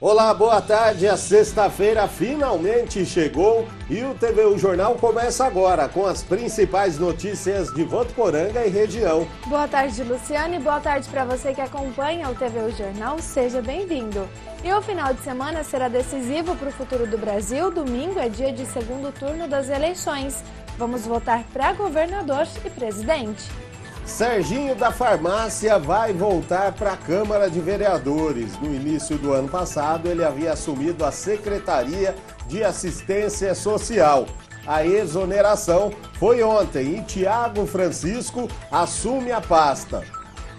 Olá, boa tarde. A sexta-feira finalmente chegou e o TVU Jornal começa agora com as principais notícias de Votuporanga e região. Boa tarde, Luciane. Boa tarde para você que acompanha o TVU Jornal. Seja bem-vindo. E o final de semana será decisivo para o futuro do Brasil. Domingo é dia de segundo turno das eleições. Vamos votar para governador e presidente. Serginho da Farmácia vai voltar para a Câmara de Vereadores. No início do ano passado, ele havia assumido a Secretaria de Assistência Social. A exoneração foi ontem e Tiago Francisco assume a pasta.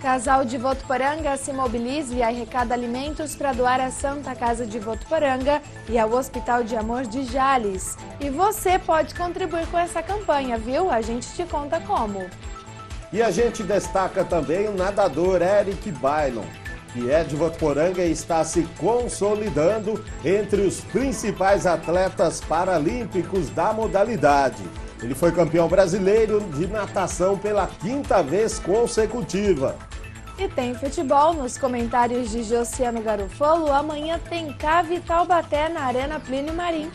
Casal de Votuporanga se mobiliza e arrecada alimentos para doar à Santa Casa de Votuporanga e ao Hospital de Amor de Jales. E você pode contribuir com essa campanha, viu? A gente te conta como. E a gente destaca também o nadador Eric Bailon, que é de Votuporanga e está se consolidando entre os principais atletas paralímpicos da modalidade. Ele foi campeão brasileiro de natação pela 5ª vez consecutiva. E tem futebol nos comentários de Josiano Garofolo. Amanhã tem Cave e Taubaté na Arena Plínio Marim.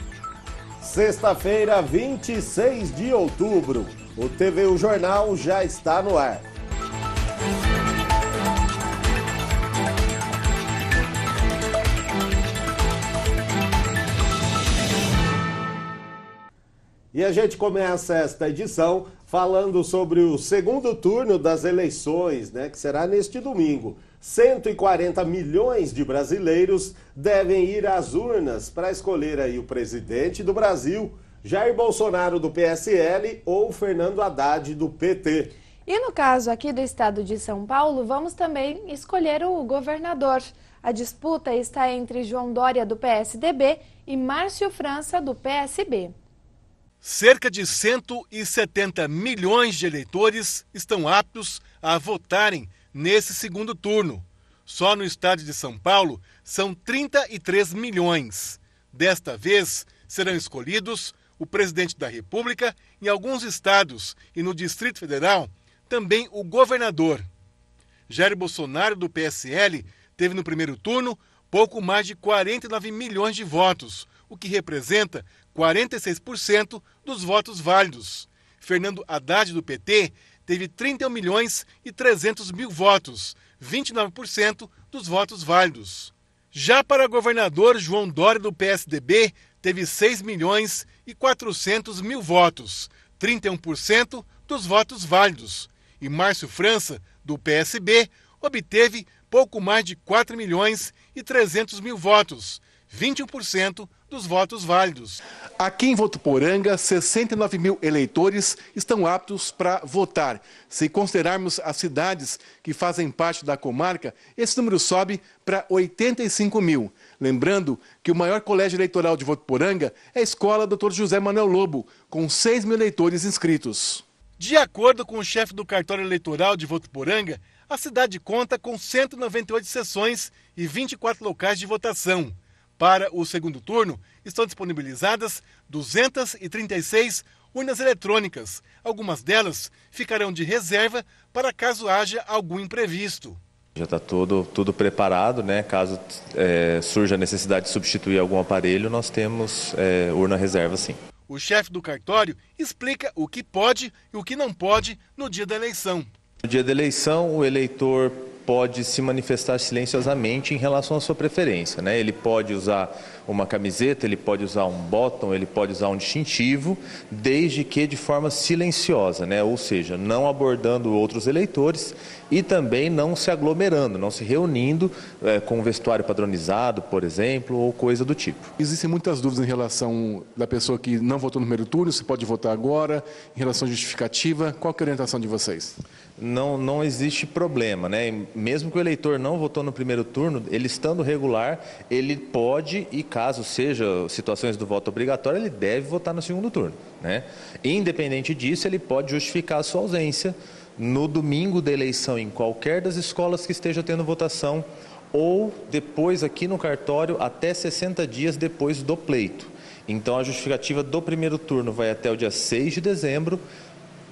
Sexta-feira, 26 de outubro. O TVU Jornal já está no ar. E a gente começa esta edição falando sobre o segundo turno das eleições, que será neste domingo. 140 milhões de brasileiros devem ir às urnas para escolher aí o presidente do Brasil, Jair Bolsonaro do PSL ou Fernando Haddad do PT. E no caso aqui do estado de São Paulo, vamos também escolher o governador. A disputa está entre João Dória do PSDB e Márcio França do PSB. Cerca de 170 milhões de eleitores estão aptos a votarem nesse segundo turno. Só no estado de São Paulo são 33 milhões. Desta vez serão escolhidos o presidente da República, em alguns estados e no Distrito Federal, também o governador. Jair Bolsonaro, do PSL, teve no primeiro turno pouco mais de 49 milhões de votos, o que representa 46% dos votos válidos. Fernando Haddad, do PT, teve 31 milhões e 300 mil votos, 29% dos votos válidos. Já para governador, João Dória, do PSDB, teve 6 milhões e 400 mil votos, 31% dos votos válidos. E Márcio França, do PSB, obteve pouco mais de 4 milhões e 300 mil votos, 21% dos votos válidos. Aqui em Votuporanga, 69 mil eleitores estão aptos para votar. Se considerarmos as cidades que fazem parte da comarca, esse número sobe para 85 mil. Lembrando que o maior colégio eleitoral de Votuporanga é a Escola Dr. José Manuel Lobo, com 6 mil eleitores inscritos. De acordo com o chefe do cartório eleitoral de Votuporanga, a cidade conta com 198 sessões e 24 locais de votação. Para o segundo turno, estão disponibilizadas 236 urnas eletrônicas. Algumas delas ficarão de reserva para caso haja algum imprevisto. Já está tudo preparado, Caso surja a necessidade de substituir algum aparelho, nós temos urna reserva, sim. O chefe do cartório explica o que pode e o que não pode no dia da eleição. No dia da eleição, o eleitor pode se manifestar silenciosamente em relação à sua preferência, Ele pode usar uma camiseta, ele pode usar um bottom, ele pode usar um distintivo, desde que de forma silenciosa, Ou seja, não abordando outros eleitores e também não se aglomerando, não se reunindo com um vestuário padronizado, por exemplo, ou coisa do tipo. Existem muitas dúvidas em relação da pessoa que não votou no primeiro turno, se pode votar agora, em relação à justificativa. Qual que é a orientação de vocês? Não existe problema, Mesmo que o eleitor não votou no primeiro turno, ele estando regular, ele pode, e caso seja situações do voto obrigatório, ele deve votar no segundo turno, Independente disso, ele pode justificar a sua ausência no domingo da eleição em qualquer das escolas que esteja tendo votação ou depois aqui no cartório até 60 dias depois do pleito. Então a justificativa do primeiro turno vai até o dia 6 de dezembro,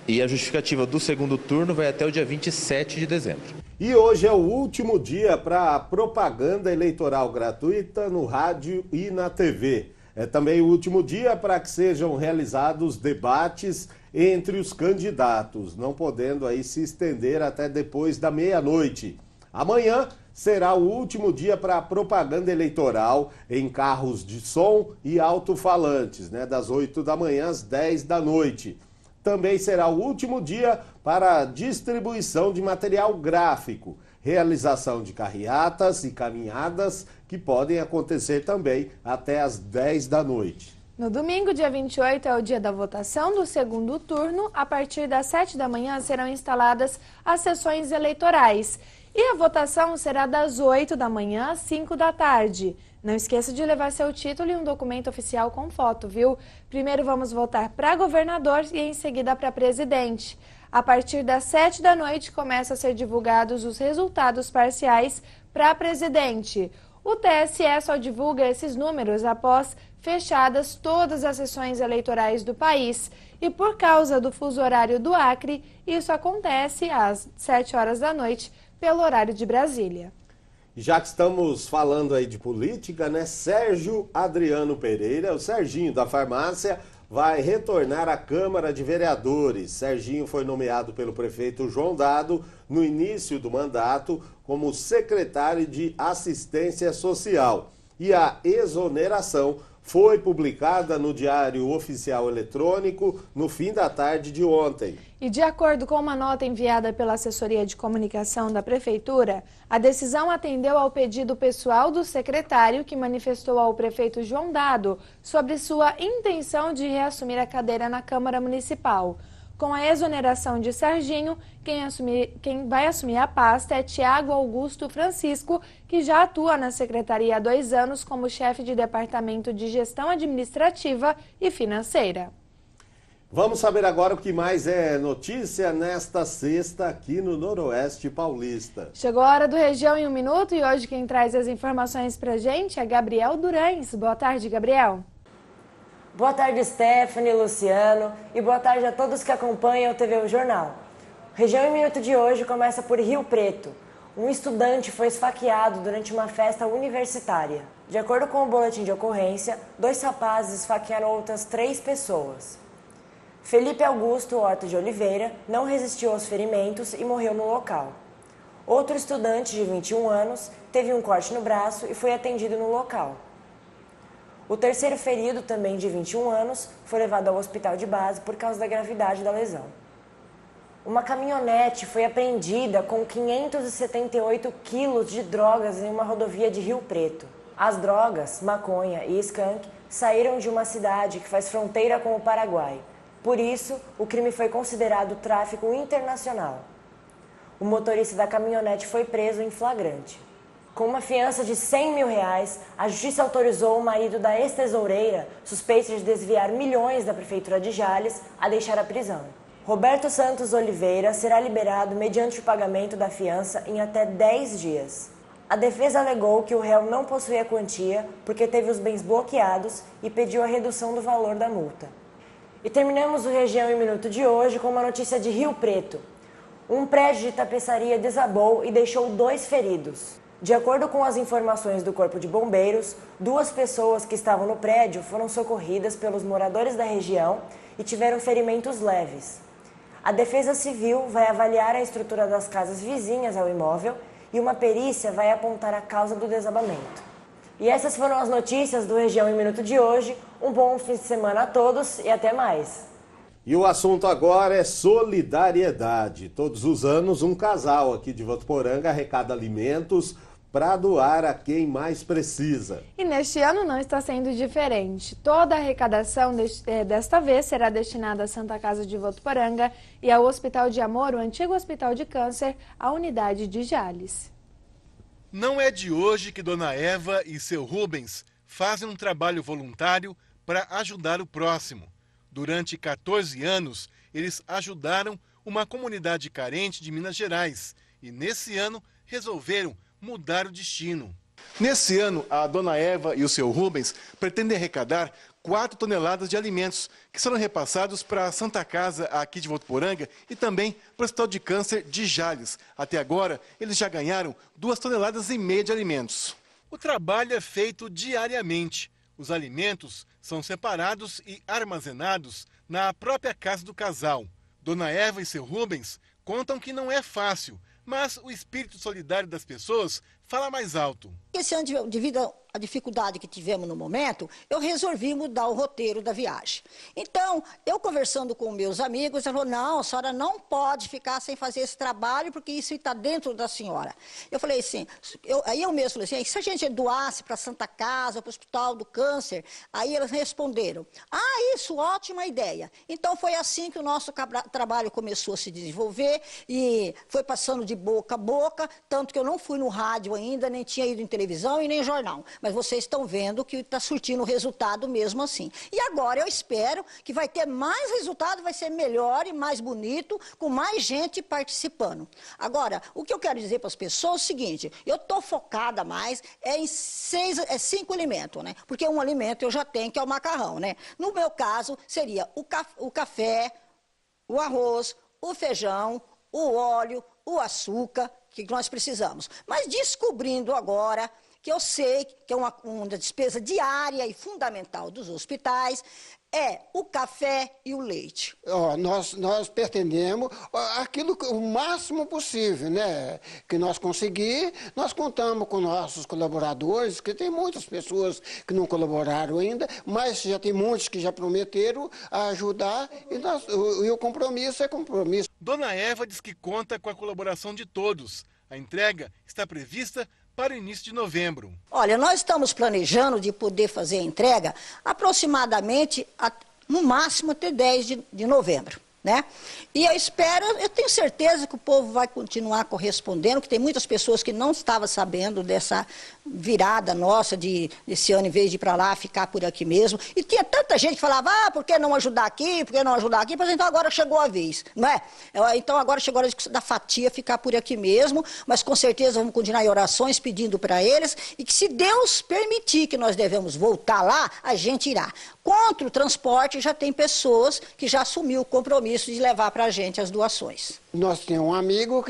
e a justificativa do segundo turno vai até o dia 27 de dezembro. E hoje é o último dia para propaganda eleitoral gratuita no rádio e na TV. É também o último dia para que sejam realizados debates entre os candidatos, não podendo aí se estender até depois da meia-noite. Amanhã será o último dia para propaganda eleitoral em carros de som e alto-falantes, das 8 da manhã às 10 da noite. Também será o último dia para distribuição de material gráfico, realização de carreatas e caminhadas que podem acontecer também até às 10 da noite. No domingo, dia 28, é o dia da votação do segundo turno. A partir das 7 da manhã serão instaladas as sessões eleitorais. E a votação será das 8 da manhã às 5 da tarde. Não esqueça de levar seu título e um documento oficial com foto, viu? Primeiro vamos votar para governador e em seguida para presidente. A partir das 7 da noite começam a ser divulgados os resultados parciais para presidente. O TSE só divulga esses números após fechadas todas as sessões eleitorais do país. E por causa do fuso horário do Acre, isso acontece às 7 horas da noite, pelo horário de Brasília. Já que estamos falando aí de política, Sérgio Adriano Pereira, o Serginho da farmácia, vai retornar à Câmara de Vereadores. Serginho foi nomeado pelo prefeito João Dado no início do mandato como secretário de Assistência Social. E a exoneração foi publicada no Diário Oficial Eletrônico no fim da tarde de ontem. E de acordo com uma nota enviada pela Assessoria de Comunicação da Prefeitura, a decisão atendeu ao pedido pessoal do secretário que manifestou ao prefeito João Dado sobre sua intenção de reassumir a cadeira na Câmara Municipal. Com a exoneração de Serginho, quem vai assumir a pasta é Tiago Augusto Francisco, que já atua na secretaria há 2 anos como chefe de departamento de gestão administrativa e financeira. Vamos saber agora o que mais é notícia nesta sexta aqui no Noroeste Paulista. Chegou a hora do Região em 1 Minuto e hoje quem traz as informações pra gente é Gabriel Durães. Boa tarde, Gabriel. Boa tarde, Stephanie, Luciano, e boa tarde a todos que acompanham o TV Jornal. O Região em Minuto de hoje começa por Rio Preto. Um estudante foi esfaqueado durante uma festa universitária. De acordo com o boletim de ocorrência, 2 rapazes esfaquearam outras 3 pessoas. Felipe Augusto Horta de Oliveira não resistiu aos ferimentos e morreu no local. Outro estudante de 21 anos teve um corte no braço e foi atendido no local. O terceiro ferido, também de 21 anos, foi levado ao hospital de base por causa da gravidade da lesão. Uma caminhonete foi apreendida com 578 quilos de drogas em uma rodovia de Rio Preto. As drogas, maconha e skunk, saíram de uma cidade que faz fronteira com o Paraguai. Por isso, o crime foi considerado tráfico internacional. O motorista da caminhonete foi preso em flagrante. Com uma fiança de R$100 mil, a Justiça autorizou o marido da ex-tesoureira, suspeito de desviar milhões da Prefeitura de Jales, a deixar a prisão. Roberto Santos Oliveira será liberado mediante o pagamento da fiança em até 10 dias. A defesa alegou que o réu não possuía quantia porque teve os bens bloqueados e pediu a redução do valor da multa. E terminamos o Região em Minuto de hoje com uma notícia de Rio Preto. Um prédio de tapeçaria desabou e deixou 2 feridos. De acordo com as informações do Corpo de Bombeiros, 2 pessoas que estavam no prédio foram socorridas pelos moradores da região e tiveram ferimentos leves. A Defesa Civil vai avaliar a estrutura das casas vizinhas ao imóvel e uma perícia vai apontar a causa do desabamento. E essas foram as notícias do Região em Minuto de hoje. Um bom fim de semana a todos e até mais. E o assunto agora é solidariedade. Todos os anos, um casal aqui de Votuporanga arrecada alimentos para doar a quem mais precisa. E neste ano não está sendo diferente. Toda a arrecadação desta vez será destinada à Santa Casa de Votuporanga e ao Hospital de Amor, o antigo Hospital de Câncer, a unidade de Jales. Não é de hoje que Dona Eva e seu Rubens fazem um trabalho voluntário para ajudar o próximo. Durante 14 anos, eles ajudaram uma comunidade carente de Minas Gerais e, nesse ano, resolveram mudar o destino. Nesse ano, a Dona Eva e o seu Rubens pretendem arrecadar 4 toneladas de alimentos, que serão repassados para a Santa Casa aqui de Votuporanga e também para o Hospital de Câncer de Jales. Até agora, eles já ganharam 2,5 toneladas de alimentos. O trabalho é feito diariamente. Os alimentos são separados e armazenados na própria casa do casal. Dona Eva e seu Rubens contam que não é fácil, mas o espírito solidário das pessoas fala mais alto. Esse ano, devido à dificuldade que tivemos no momento, eu resolvi mudar o roteiro da viagem. Então, eu conversando com meus amigos, ela falou, não, a senhora não pode ficar sem fazer esse trabalho, porque isso está dentro da senhora. Eu falei assim, aí eu mesmo falei assim, se a gente doasse para a Santa Casa, para o Hospital do Câncer, aí eles responderam, isso, ótima ideia. Então, foi assim que o nosso trabalho começou a se desenvolver e foi passando de boca a boca, tanto que eu não fui no rádio ainda, nem tinha ido em televisão e nem em jornal. Mas vocês estão vendo que está surtindo resultado mesmo assim. E agora eu espero que vai ter mais resultado, vai ser melhor e mais bonito, com mais gente participando. Agora, o que eu quero dizer para as pessoas é o seguinte, eu estou focada mais em 5 alimentos, né? Porque um alimento eu já tenho, que é o macarrão, né? No meu caso, seria o café, o arroz, o feijão, o óleo, o açúcar, que nós precisamos. Mas descobrindo agora que eu sei que é uma despesa diária e fundamental dos hospitais, é o café e o leite. Nós pretendemos aquilo, o máximo possível, né? Que nós conseguir, nós contamos com nossos colaboradores, que tem muitas pessoas que não colaboraram ainda, mas já tem muitos que já prometeram ajudar, e o compromisso é compromisso. Dona Eva diz que conta com a colaboração de todos. A entrega está prevista para o início de novembro. Olha, nós estamos planejando de poder fazer a entrega aproximadamente, no máximo, até 10 de novembro. Né? E eu tenho certeza que o povo vai continuar correspondendo, que tem muitas pessoas que não estavam sabendo dessa virada nossa desse ano, em vez de ir para lá, ficar por aqui mesmo. E tinha tanta gente que falava, por que não ajudar aqui, por que não ajudar aqui? Mas então agora chegou a vez, não é? Então agora chegou a vez da fatia ficar por aqui mesmo, mas com certeza vamos continuar em orações pedindo para eles, e que se Deus permitir que nós devemos voltar lá, a gente irá. Contra o transporte, já tem pessoas que já assumiu o compromisso de levar para a gente as doações. Nós temos um amigo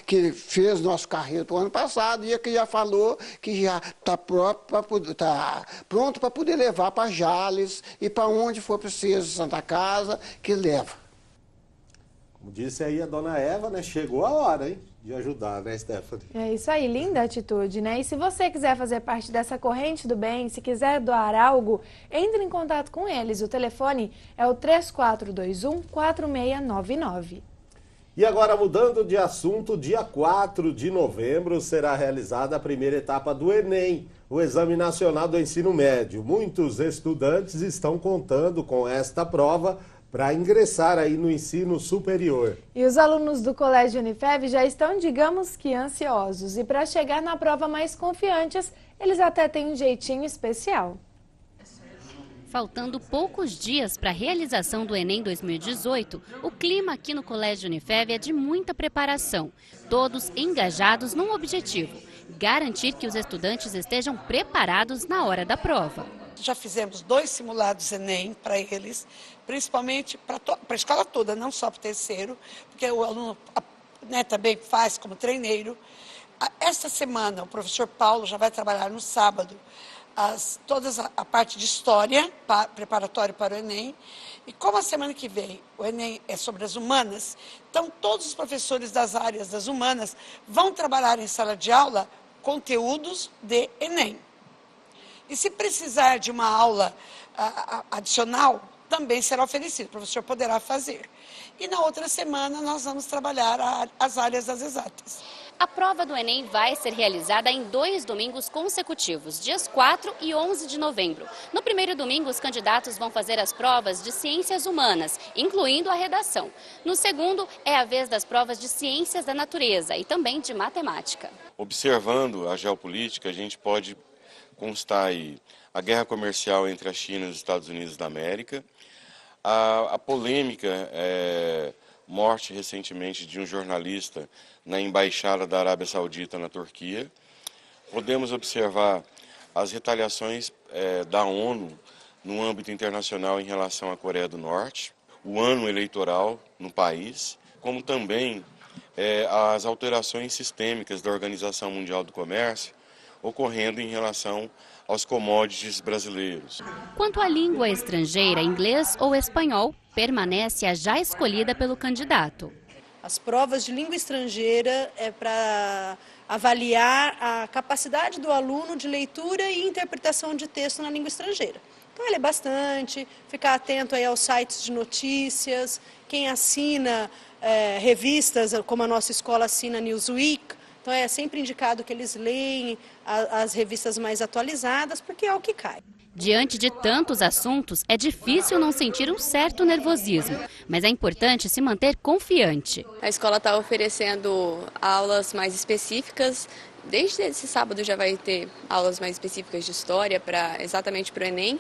que fez nosso carreto ano passado e que já falou que já está pronto para poder levar para Jales e para onde for preciso, Santa Casa, que leva. Como disse aí a dona Eva, né? Chegou a hora, hein? De ajudar, né, Stephanie? É isso aí, linda atitude, né? E se você quiser fazer parte dessa corrente do bem, se quiser doar algo, entre em contato com eles. O telefone é o 3421-4699. E agora, mudando de assunto, dia 4 de novembro será realizada a primeira etapa do Enem, o Exame Nacional do Ensino Médio. Muitos estudantes estão contando com esta prova para ingressar aí no ensino superior. E os alunos do Colégio Unifev já estão, digamos que, ansiosos. E para chegar na prova mais confiantes, eles até têm um jeitinho especial. Faltando poucos dias para a realização do Enem 2018, o clima aqui no Colégio Unifev é de muita preparação. Todos engajados num objetivo: garantir que os estudantes estejam preparados na hora da prova. Já fizemos 2 simulados Enem para eles, principalmente para a escola toda, não só para o terceiro, porque o aluno também faz como treineiro. Esta semana o professor Paulo já vai trabalhar no sábado toda a parte de história, preparatório para o Enem. E como a semana que vem o Enem é sobre as humanas, então todos os professores das áreas das humanas vão trabalhar em sala de aula conteúdos de Enem. E se precisar de uma aula adicional, também será oferecido, o professor poderá fazer. E na outra semana nós vamos trabalhar as áreas das exatas. A prova do Enem vai ser realizada em 2 domingos consecutivos, dias 4 e 11 de novembro. No primeiro domingo, os candidatos vão fazer as provas de ciências humanas, incluindo a redação. No segundo, é a vez das provas de ciências da natureza e também de matemática. Observando a geopolítica, a gente pode constar aí a guerra comercial entre a China e os Estados Unidos da América, a polêmica morte recentemente de um jornalista na Embaixada da Arábia Saudita na Turquia. Podemos observar as retaliações da ONU no âmbito internacional em relação à Coreia do Norte, o ano eleitoral no país, como também as alterações sistêmicas da Organização Mundial do Comércio ocorrendo em relação aos commodities brasileiros. Quanto à língua estrangeira, inglês ou espanhol, permanece a já escolhida pelo candidato. As provas de língua estrangeira é para avaliar a capacidade do aluno de leitura e interpretação de texto na língua estrangeira. Então, ele é bastante, ficar atento aí aos sites de notícias, quem assina revistas, como a nossa escola assina Newsweek. Então, é sempre indicado que eles leem as revistas mais atualizadas, porque é o que cai. Diante de tantos assuntos, é difícil não sentir um certo nervosismo, mas é importante se manter confiante. A escola está oferecendo aulas mais específicas. Desde esse sábado já vai ter aulas mais específicas de história, exatamente para o Enem.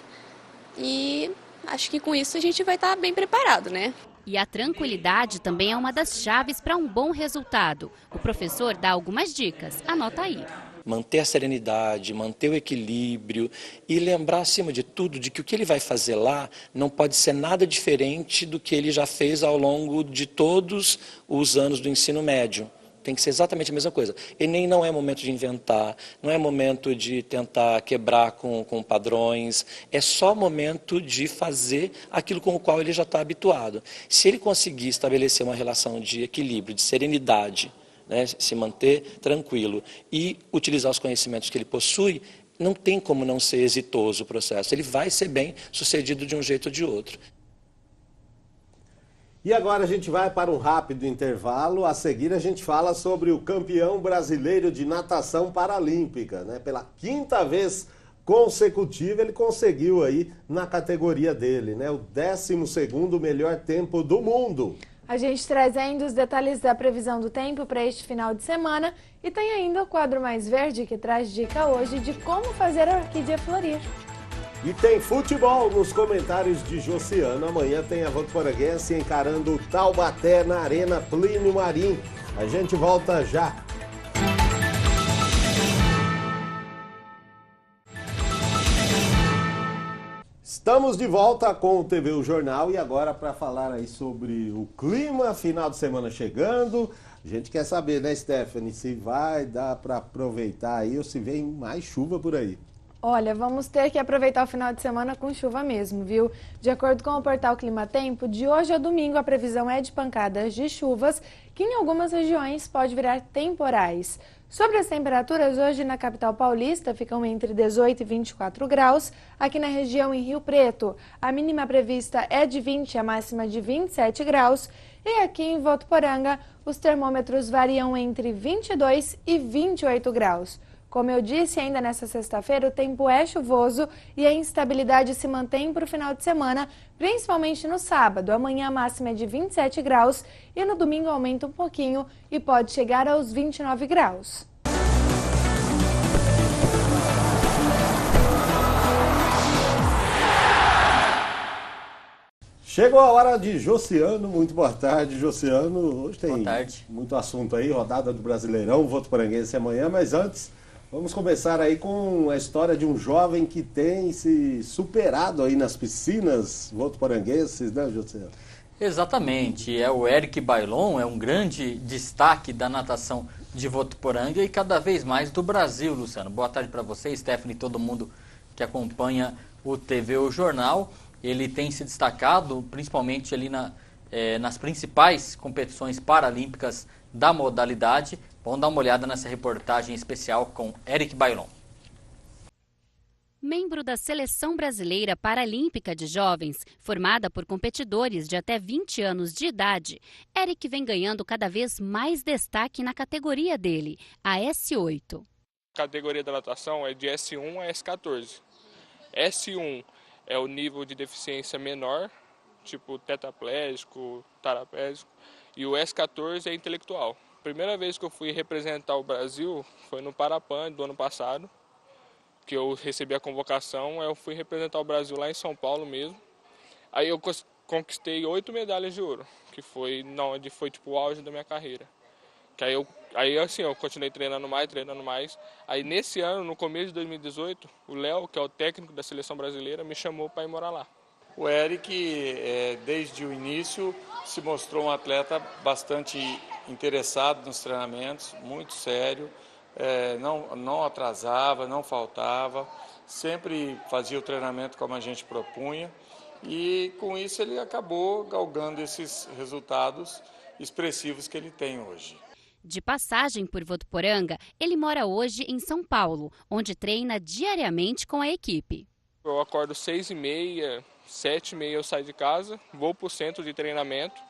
E acho que com isso a gente vai estar bem preparado, né? E a tranquilidade também é uma das chaves para um bom resultado. O professor dá algumas dicas, anota aí. Manter a serenidade, manter o equilíbrio e lembrar, acima de tudo, de que o que ele vai fazer lá não pode ser nada diferente do que ele já fez ao longo de todos os anos do ensino médio. Tem que ser exatamente a mesma coisa. Enem não é momento de inventar, não é momento de tentar quebrar com padrões, é só momento de fazer aquilo com o qual ele já está habituado. Se ele conseguir estabelecer uma relação de equilíbrio, de serenidade, né, se manter tranquilo e utilizar os conhecimentos que ele possui, não tem como não ser exitoso o processo. Ele vai ser bem sucedido de um jeito ou de outro. E agora a gente vai para um rápido intervalo. A seguir a gente fala sobre o campeão brasileiro de natação paralímpica, né? Pela 5ª vez consecutiva ele conseguiu aí na categoria dele, né? O 12º melhor tempo do mundo. A gente traz ainda os detalhes da previsão do tempo para este final de semana e tem ainda o quadro Mais Verde que traz dica hoje de como fazer a orquídea florir. E tem futebol nos comentários de Josiano. Amanhã tem a Votuporanguense encarando o Taubaté na Arena Plínio Marim. A gente volta já. Estamos de volta com o TV O Jornal e agora para falar aí sobre o clima, final de semana chegando. A gente quer saber, né, Stephanie, se vai dar para aproveitar aí ou se vem mais chuva por aí. Olha, vamos ter que aproveitar o final de semana com chuva mesmo, viu? De acordo com o portal Clima Tempo, de hoje a domingo a previsão é de pancadas de chuvas, que em algumas regiões pode virar temporais. Sobre as temperaturas, hoje na capital paulista ficam entre 18 e 24 graus. Aqui na região em Rio Preto, a mínima prevista é de 20 e a máxima de 27 graus. E aqui em Votuporanga, os termômetros variam entre 22 e 28 graus. Como eu disse, ainda nesta sexta-feira o tempo é chuvoso e a instabilidade se mantém para o final de semana, principalmente no sábado. Amanhã a máxima é de 27 graus e no domingo aumenta um pouquinho e pode chegar aos 29 graus. Chegou a hora de Josiano. Muito boa tarde, Josiano. Hoje tem muito assunto aí, rodada do Brasileirão, Votuporanguense amanhã, mas antes... Vamos começar aí com a história de um jovem que tem se superado aí nas piscinas votuporanguenses, né, José? Exatamente, é o Eric Bailon, é um grande destaque da natação de Votuporanga e cada vez mais do Brasil, Luciano. Boa tarde para você, Stephanie, todo mundo que acompanha o TV O Jornal. Ele tem se destacado principalmente ali nas principais competições paralímpicas da modalidade. Vamos dar uma olhada nessa reportagem especial com Eric Bailon. Membro da Seleção Brasileira Paralímpica de Jovens, formada por competidores de até 20 anos de idade, Eric vem ganhando cada vez mais destaque na categoria dele, a S8. A categoria da natação é de S1 a S14. S1 é o nível de deficiência menor, tipo tetraplégico, paraplégico, e o S14 é intelectual. A primeira vez que eu fui representar o Brasil foi no Parapan do ano passado, que eu recebi a convocação. Eu fui representar o Brasil lá em São Paulo mesmo. Aí eu conquistei 8 medalhas de ouro, que foi tipo o auge da minha carreira. Que aí assim, eu continuei treinando mais. Aí nesse ano, no começo de 2018, o Léo, que é o técnico da seleção brasileira, me chamou para ir morar lá. O Eric, desde o início, se mostrou um atleta bastante interessado nos treinamentos, muito sério, não atrasava, não faltava, sempre fazia o treinamento como a gente propunha e com isso ele acabou galgando esses resultados expressivos que ele tem hoje. De passagem por Votuporanga, ele mora hoje em São Paulo, onde treina diariamente com a equipe. Eu acordo 6h30, 7h30 eu saio de casa, vou para o centro de treinamento,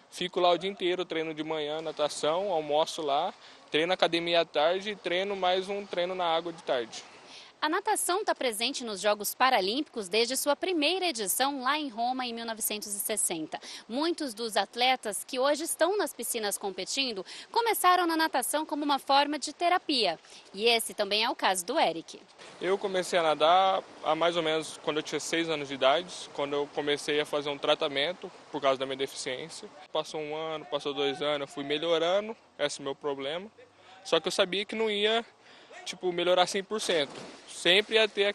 fico lá o dia inteiro, treino de manhã, natação, almoço lá, treino academia à tarde e treino mais um treino na água de tarde. A natação está presente nos Jogos Paralímpicos desde sua primeira edição lá em Roma em 1960. Muitos dos atletas que hoje estão nas piscinas competindo começaram na natação como uma forma de terapia. E esse também é o caso do Eric. Eu comecei a nadar há mais ou menos quando eu tinha 6 anos de idade, quando eu comecei a fazer um tratamento por causa da minha deficiência. Passou 1 ano, passou 2 anos, eu fui melhorando, esse é o meu problema. Só que eu sabia que não ia melhorar 100%. Sempre ia ter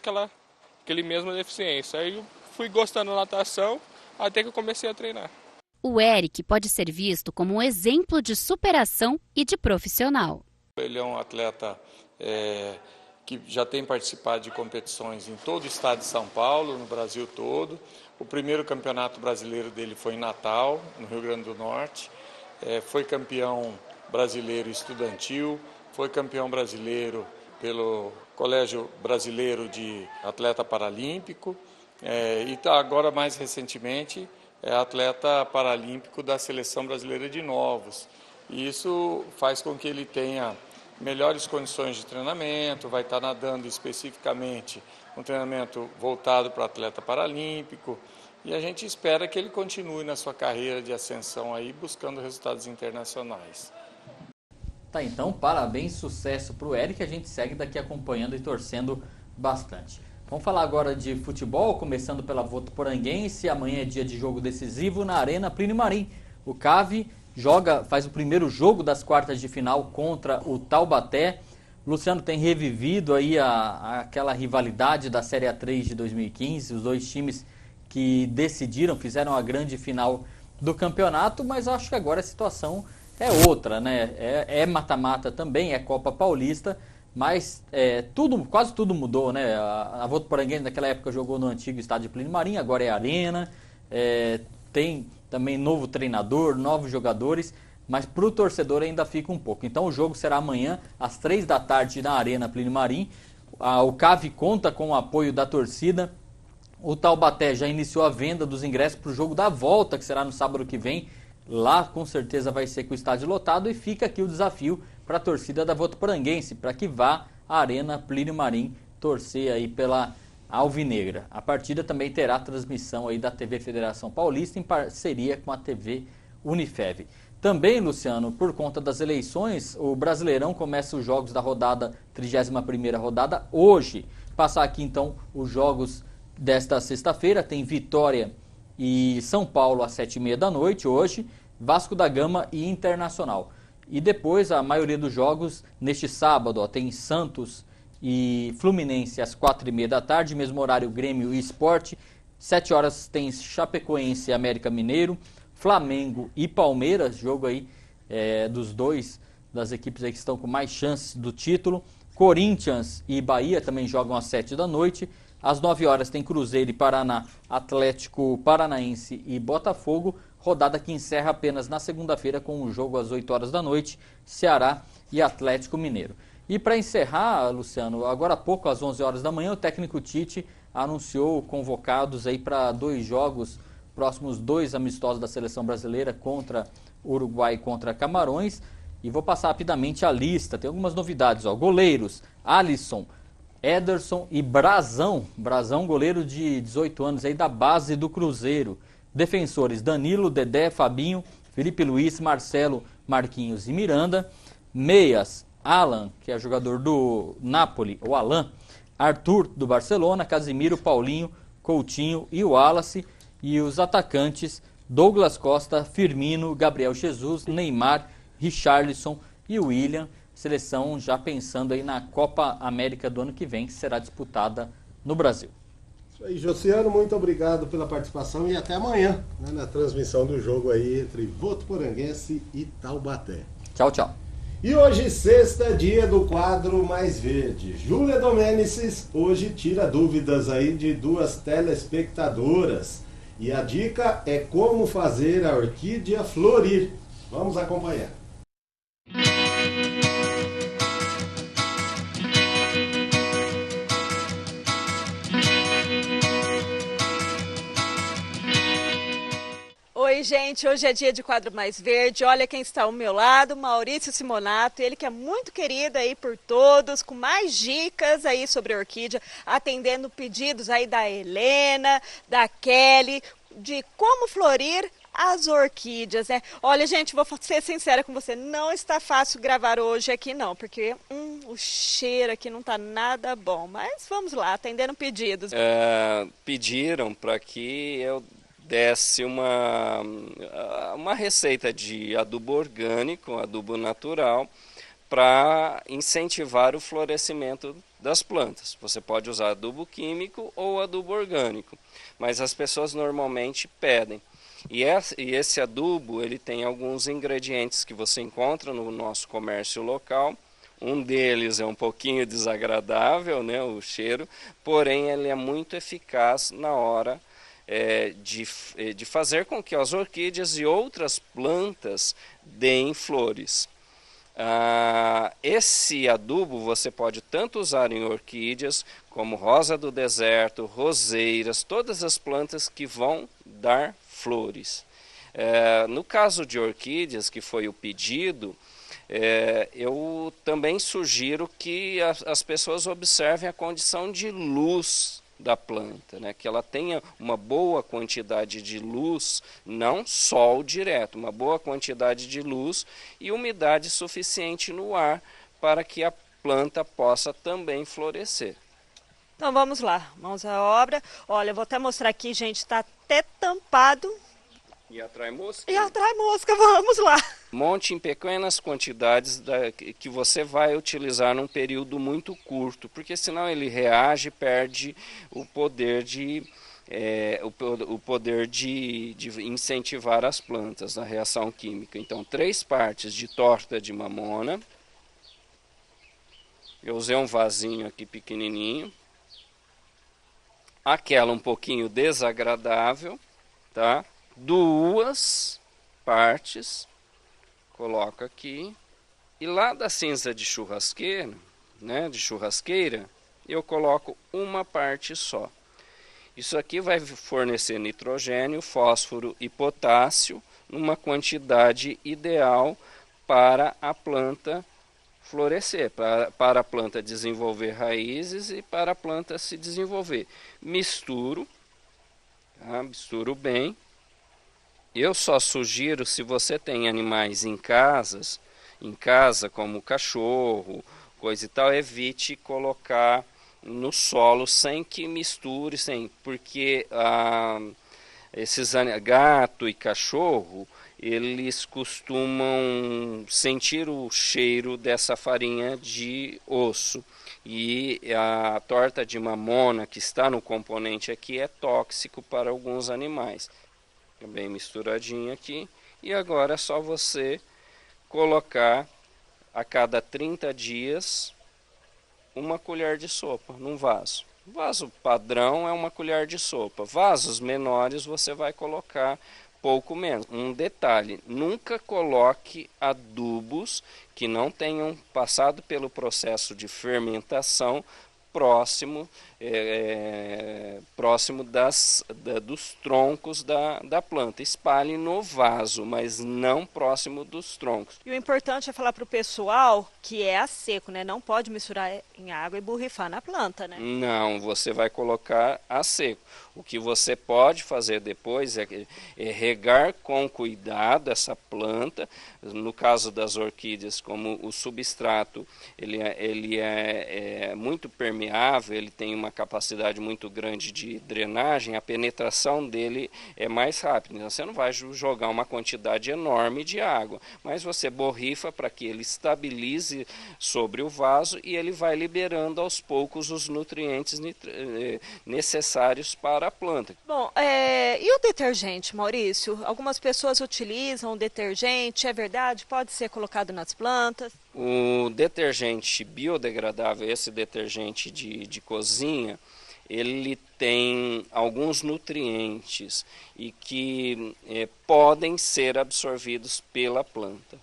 aquele mesma deficiência. Aí eu fui gostando da natação até que eu comecei a treinar. O Eric pode ser visto como um exemplo de superação e de profissional. Ele é um atleta que já tem participado de competições em todo o estado de São Paulo, no Brasil todo. O primeiro campeonato brasileiro dele foi em Natal, no Rio Grande do Norte. Foi campeão brasileiro estudantil, foi campeão brasileiro pelo Colégio Brasileiro de Atleta Paralímpico e agora, mais recentemente, é atleta paralímpico da Seleção Brasileira de Novos. E isso faz com que ele tenha melhores condições de treinamento, vai estar nadando especificamente um treinamento voltado para o atleta paralímpico e a gente espera que ele continue na sua carreira de ascensão aí, buscando resultados internacionais. Tá, então, parabéns, sucesso para o Eric, a gente segue daqui acompanhando e torcendo bastante. Vamos falar agora de futebol, começando pela Votuporanguense. Amanhã é dia de jogo decisivo na Arena Plínio Marim. O CAV faz o primeiro jogo das quartas de final contra o Taubaté. Luciano tem revivido aí aquela rivalidade da Série A3 de 2015, os dois times que fizeram a grande final do campeonato, mas eu acho que agora a situação é outra, né? É mata-mata também, é Copa Paulista, mas quase tudo mudou, né? A Votuporanguense naquela época jogou no antigo estádio Plínio Marim, agora é Arena, tem também novo treinador, novos jogadores, mas para o torcedor ainda fica um pouco. Então o jogo será amanhã, às 3 da tarde, na Arena Plínio Marim. O CAV conta com o apoio da torcida. O Taubaté já iniciou a venda dos ingressos para o jogo da volta, que será no sábado que vem. Lá com certeza vai ser com o estádio lotado e fica aqui o desafio para a torcida da Votuporanguense, para que vá à Arena Plínio Marim torcer aí pela Alvinegra. A partida também terá transmissão aí da TV Federação Paulista em parceria com a TV Unifev. Também, Luciano, por conta das eleições, o Brasileirão começa os jogos da 31ª rodada hoje. Passar aqui então os jogos desta sexta-feira, tem Vitória e São Paulo às 7h30 da noite hoje, Vasco da Gama e Internacional. E depois a maioria dos jogos neste sábado, tem Santos e Fluminense às 4h30 da tarde, mesmo horário Grêmio e Sport. 7 horas tem Chapecoense e América Mineiro, Flamengo e Palmeiras, jogo aí das equipes aí que estão com mais chances do título. Corinthians e Bahia também jogam às 7 da noite. Às 9 horas tem Cruzeiro e Paraná, Atlético Paranaense e Botafogo. Rodada que encerra apenas na segunda-feira com um jogo às 8 horas da noite, Ceará e Atlético Mineiro. E para encerrar, Luciano, agora há pouco, às 11 horas da manhã, o técnico Tite anunciou convocados aí para 2 jogos, próximos 2 amistosos da seleção brasileira contra Uruguai e contra Camarões. E vou passar rapidamente a lista, tem algumas novidades. Goleiros, Alisson, Ederson e Brazão. Brazão, goleiro de 18 anos aí da base do Cruzeiro. Defensores, Danilo, Dedé, Fabinho, Felipe Luiz, Marcelo, Marquinhos e Miranda. Meias, Alan, que é jogador do Napoli, ou Alan. Arthur, do Barcelona, Casimiro, Paulinho, Coutinho e Wallace. E os atacantes, Douglas Costa, Firmino, Gabriel Jesus, Neymar, Richarlison e o William, seleção já pensando aí na Copa América do ano que vem, que será disputada no Brasil. Isso aí, Josiano, muito obrigado pela participação e até amanhã, né, na transmissão do jogo aí entre Votuporanguense e Taubaté. Tchau, tchau. E hoje, sexta, dia do quadro Mais Verde. Júlia Domênices hoje tira dúvidas aí de 2 telespectadoras. E a dica é como fazer a orquídea florir. Vamos acompanhar. Oi, gente, hoje é dia de quadro Mais Verde. Olha quem está ao meu lado, Maurício Simonato, ele que é muito querido aí por todos, com mais dicas aí sobre a orquídea, atendendo pedidos aí da Helena, da Kelly, de como florir as orquídeas, né? Olha, gente, vou ser sincera com você, não está fácil gravar hoje aqui não, porque o cheiro aqui não está nada bom, mas vamos lá, atendendo pedidos. Pediram para que eu desse uma receita de adubo orgânico, adubo natural, para incentivar o florescimento das plantas. Você pode usar adubo químico ou adubo orgânico, mas as pessoas normalmente pedem. E esse adubo, ele tem alguns ingredientes que você encontra no nosso comércio local. Um deles é um pouquinho desagradável, né, o cheiro, porém ele é muito eficaz na hora de fazer com que as orquídeas e outras plantas deem flores. Esse adubo você pode tanto usar em orquídeas como rosa do deserto, roseiras, todas as plantas que vão dar flores. No caso de orquídeas, que foi o pedido, eu também sugiro que as pessoas observem a condição de luz da planta, né? Que ela tenha uma boa quantidade de luz, não sol direto, uma boa quantidade de luz e umidade suficiente no ar para que a planta possa também florescer. Então vamos lá, mãos à obra. Olha, eu vou até mostrar aqui, gente, está até tampado. E atrai mosca? E atrai mosca, vamos lá. Monte em pequenas quantidades que você vai utilizar num período muito curto, porque senão ele reage e perde o poder de incentivar as plantas na reação química. Então, 3 partes de torta de mamona. Eu usei um vasinho aqui pequenininho. Aquela um pouquinho desagradável, tá? 2 partes, coloco aqui, e lá da cinza de churrasqueira, né, eu coloco 1 parte só. Isso aqui vai fornecer nitrogênio, fósforo e potássio numa quantidade ideal para a planta florescer, para a planta desenvolver raízes e para a planta se desenvolver. Misturo, tá? Misturo bem. Eu só sugiro, se você tem animais em casa como cachorro, coisa e tal, evite colocar no solo sem que misture, porque esses gato e cachorro, eles costumam sentir o cheiro dessa farinha de osso. E a torta de mamona que está no componente aqui é tóxico para alguns animais. Bem misturadinho aqui, e agora é só você colocar a cada 30 dias 1 colher de sopa num vaso. Vaso padrão é 1 colher de sopa. Vasos menores você vai colocar pouco menos. Um detalhe, nunca coloque adubos que não tenham passado pelo processo de fermentação próximo dos troncos da planta. Espalhe no vaso, mas não próximo dos troncos. E o importante é falar para o pessoal que é a seco, né? Não pode misturar em água e borrifar na planta, né? Não, você vai colocar a seco. O que você pode fazer depois é regar com cuidado essa planta. No caso das orquídeas, como o substrato ele é muito permeável, ele tem uma capacidade muito grande de de drenagem, a penetração dele é mais rápida. Então, você não vai jogar uma quantidade enorme de água, mas você borrifa para que ele estabilize sobre o vaso e ele vai liberando aos poucos os nutrientes necessários para a planta. Bom, e o detergente, Maurício? Algumas pessoas utilizam o detergente, é verdade? Pode ser colocado nas plantas? O detergente biodegradável, esse detergente de cozinha, ele tem alguns nutrientes e que podem ser absorvidos pela planta.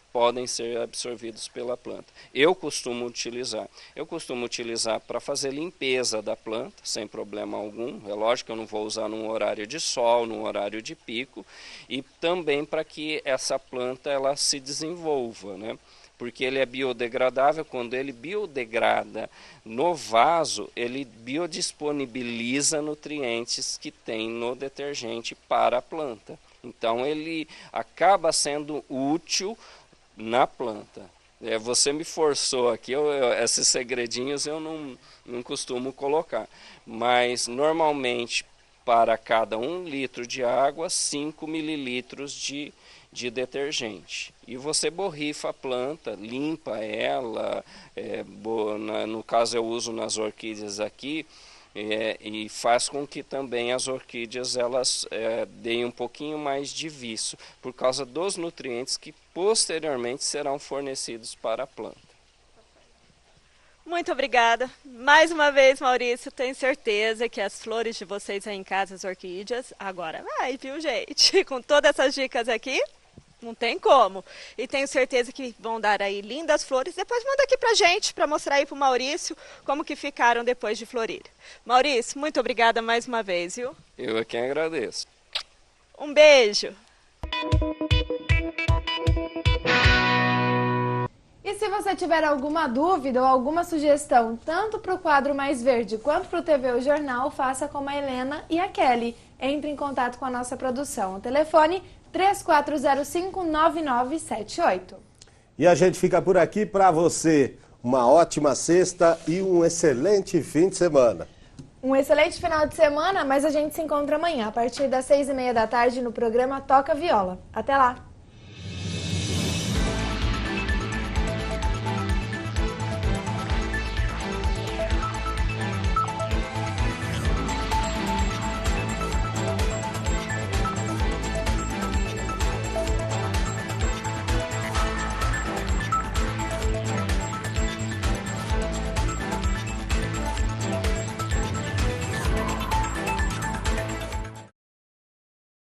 Eu costumo utilizar para fazer limpeza da planta, sem problema algum. É lógico que eu não vou usar num horário de sol, num horário de pico, e também para que essa planta ela se desenvolva, né? Porque ele é biodegradável, quando ele biodegrada no vaso, ele biodisponibiliza nutrientes que tem no detergente para a planta. Então ele acaba sendo útil na planta. Você me forçou aqui, esses segredinhos eu não costumo colocar, mas normalmente para cada 1 litro de água, 5 mililitros de detergente. E você borrifa a planta, limpa ela, no caso eu uso nas orquídeas aqui, e faz com que também as orquídeas elas deem um pouquinho mais de viço, por causa dos nutrientes que posteriormente serão fornecidos para a planta. Muito obrigada. Mais uma vez, Maurício, tenho certeza que as flores de vocês aí em casa, as orquídeas, agora vai, viu, gente? Com todas essas dicas aqui, não tem como. E tenho certeza que vão dar aí lindas flores. Depois manda aqui pra gente, pra mostrar aí pro Maurício como que ficaram depois de florir. Maurício, muito obrigada mais uma vez, viu? Eu é quem agradeço. Um beijo. E se você tiver alguma dúvida ou alguma sugestão, tanto para o quadro Mais Verde quanto para o TV O Jornal, faça como a Helena e a Kelly. Entre em contato com a nossa produção. O telefone 3405-9978. E a gente fica por aqui para você. Uma ótima sexta e um excelente fim de semana. Um excelente final de semana, mas a gente se encontra amanhã, a partir das 6h30 da tarde, no programa Toca Viola. Até lá!